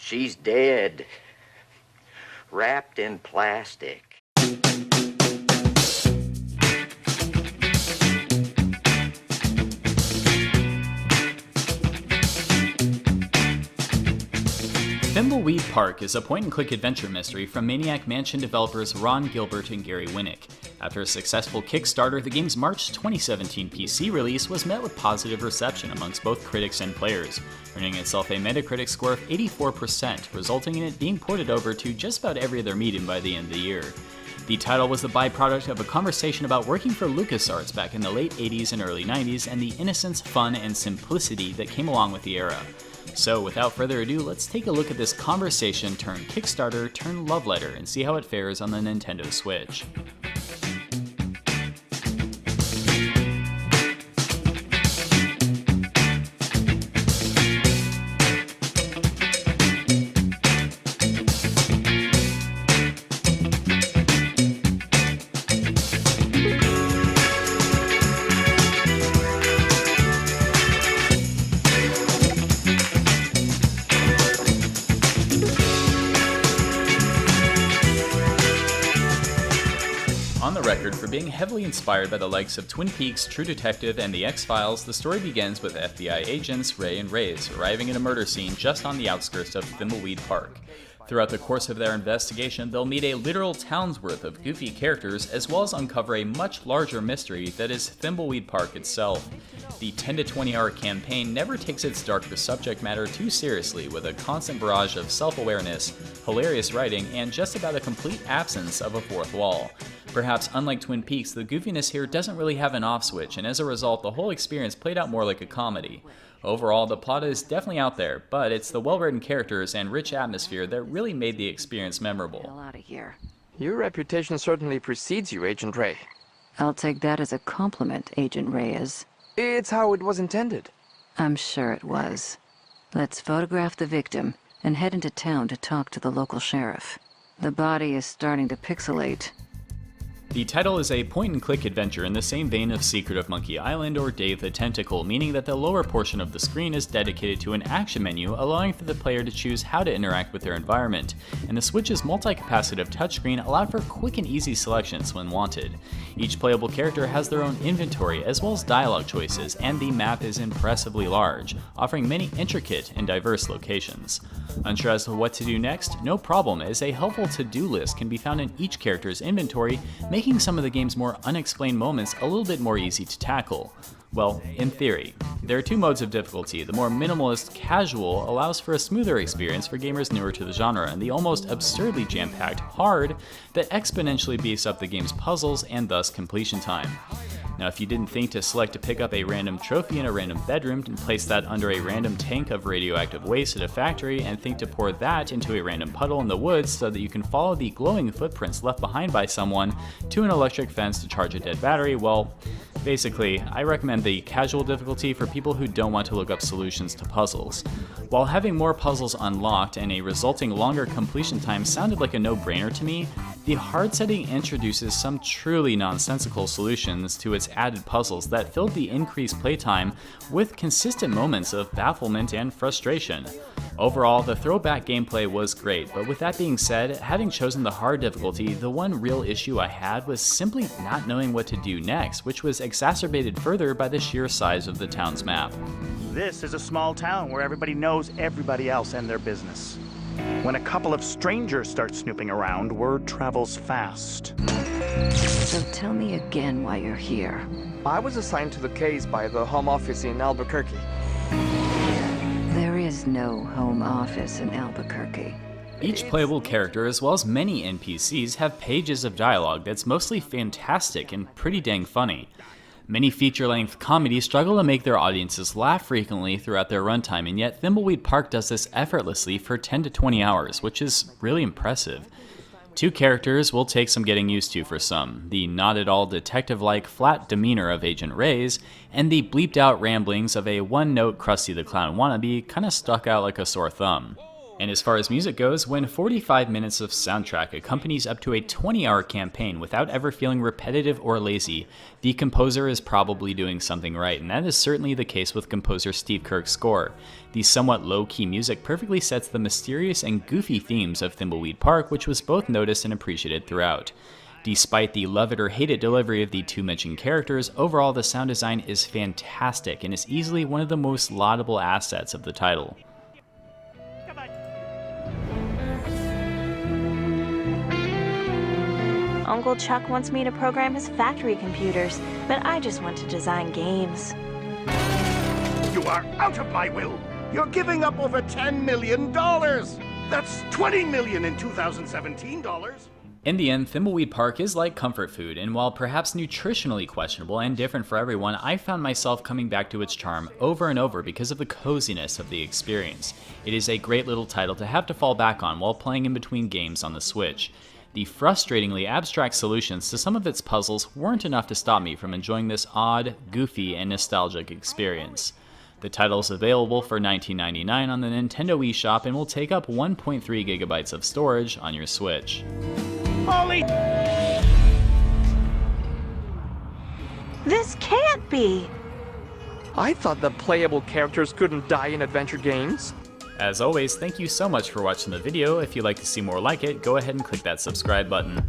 She's dead. Wrapped in plastic. Thimbleweed Park is a point-and-click adventure mystery from Maniac Mansion developers Ron Gilbert and Gary Winnick. After a successful Kickstarter, the game's March 2017 PC release was met with positive reception amongst both critics and players, earning itself a Metacritic score of 84%, resulting in it being ported over to just about every other medium by the end of the year. The title was the byproduct of a conversation about working for LucasArts back in the late 80s and early 90s and the innocence, fun, and simplicity that came along with the era. So without further ado, let's take a look at this conversation turned Kickstarter turned love letter and see how it fares on the Nintendo Switch. On the record for being heavily inspired by the likes of Twin Peaks, True Detective, and The X-Files, the story begins with FBI agents Ray and Reyes arriving at a murder scene just on the outskirts of Thimbleweed Park. Throughout the course of their investigation, they'll meet a literal town's worth of goofy characters, as well as uncover a much larger mystery that is Thimbleweed Park itself. The 10 to 20 hour campaign never takes its darker subject matter too seriously, with a constant barrage of self-awareness, hilarious writing, and just about a complete absence of a fourth wall. Perhaps unlike Twin Peaks, the goofiness here doesn't really have an off switch, and as a result, the whole experience played out more like a comedy. Overall, the plot is definitely out there, but it's the well-written characters and rich atmosphere that really made the experience memorable. Hell out of here. Your reputation certainly precedes you, Agent Ray. I'll take that as a compliment, Agent Reyes. It's how it was intended. I'm sure it was. Let's photograph the victim and head into town to talk to the local sheriff. The body is starting to pixelate. The title is a point-and-click adventure in the same vein of Secret of Monkey Island or Dave the Tentacle, meaning that the lower portion of the screen is dedicated to an action menu, allowing for the player to choose how to interact with their environment, and the Switch's multi-capacitive touchscreen allowed for quick and easy selections when wanted. Each playable character has their own inventory as well as dialogue choices, and the map is impressively large, offering many intricate and diverse locations. Unsure as to what to do next? No problem, as a helpful to-do list can be found in each character's inventory, making some of the game's more unexplained moments a little bit more easy to tackle. Well, in theory. There are two modes of difficulty. The more minimalist, casual, allows for a smoother experience for gamers newer to the genre, and the almost absurdly jam-packed, hard, that exponentially beefs up the game's puzzles and thus completion time. Now, if you didn't think to select to pick up a random trophy in a random bedroom and place that under a random tank of radioactive waste at a factory and think to pour that into a random puddle in the woods so that you can follow the glowing footprints left behind by someone to an electric fence to charge a dead battery, well, basically, I recommend the casual difficulty for people who don't want to look up solutions to puzzles. While having more puzzles unlocked and a resulting longer completion time sounded like a no-brainer to me, the hard setting introduces some truly nonsensical solutions to its added puzzles that filled the increased playtime with consistent moments of bafflement and frustration. Overall, the throwback gameplay was great, but with that being said, having chosen the hard difficulty, the one real issue I had was simply not knowing what to do next, which was exacerbated further by the sheer size of the town's map. This is a small town where everybody knows everybody else and their business. When a couple of strangers start snooping around, word travels fast. So tell me again why you're here. I was assigned to the case by the Home Office in Albuquerque. There is no home office in Albuquerque. Each playable character, as well as many NPCs, have pages of dialogue that's mostly fantastic and pretty dang funny. Many feature-length comedies struggle to make their audiences laugh frequently throughout their runtime, and yet Thimbleweed Park does this effortlessly for 10 to 20 hours, which is really impressive. Two characters will take some getting used to for some, the not-at-all detective-like flat demeanor of Agent Reyes, and the bleeped-out ramblings of a one-note Krusty the Clown wannabe kinda stuck out like a sore thumb. And as far as music goes, when 45 minutes of soundtrack accompanies up to a 20-hour campaign without ever feeling repetitive or lazy, the composer is probably doing something right, and that is certainly the case with composer Steve Kirk's score. The somewhat low-key music perfectly sets the mysterious and goofy themes of Thimbleweed Park, which was both noticed and appreciated throughout. Despite the love it or hate it delivery of the two mentioned characters, overall the sound design is fantastic and is easily one of the most laudable assets of the title. Uncle Chuck wants me to program his factory computers, but I just want to design games. You are out of my will! You're giving up over $10 million! That's $20 million in 2017 dollars! In the end, Thimbleweed Park is like comfort food, and while perhaps nutritionally questionable and different for everyone, I found myself coming back to its charm over and over because of the coziness of the experience. It is a great little title to have to fall back on while playing in between games on the Switch. The frustratingly abstract solutions to some of its puzzles weren't enough to stop me from enjoying this odd, goofy, and nostalgic experience. The title is available for $19.99 on the Nintendo eShop and will take up 1.3 gigabytes of storage on your Switch. Holy... This can't be! I thought the playable characters couldn't die in adventure games. As always, thank you so much for watching the video. If you'd like to see more like it, go ahead and click that subscribe button.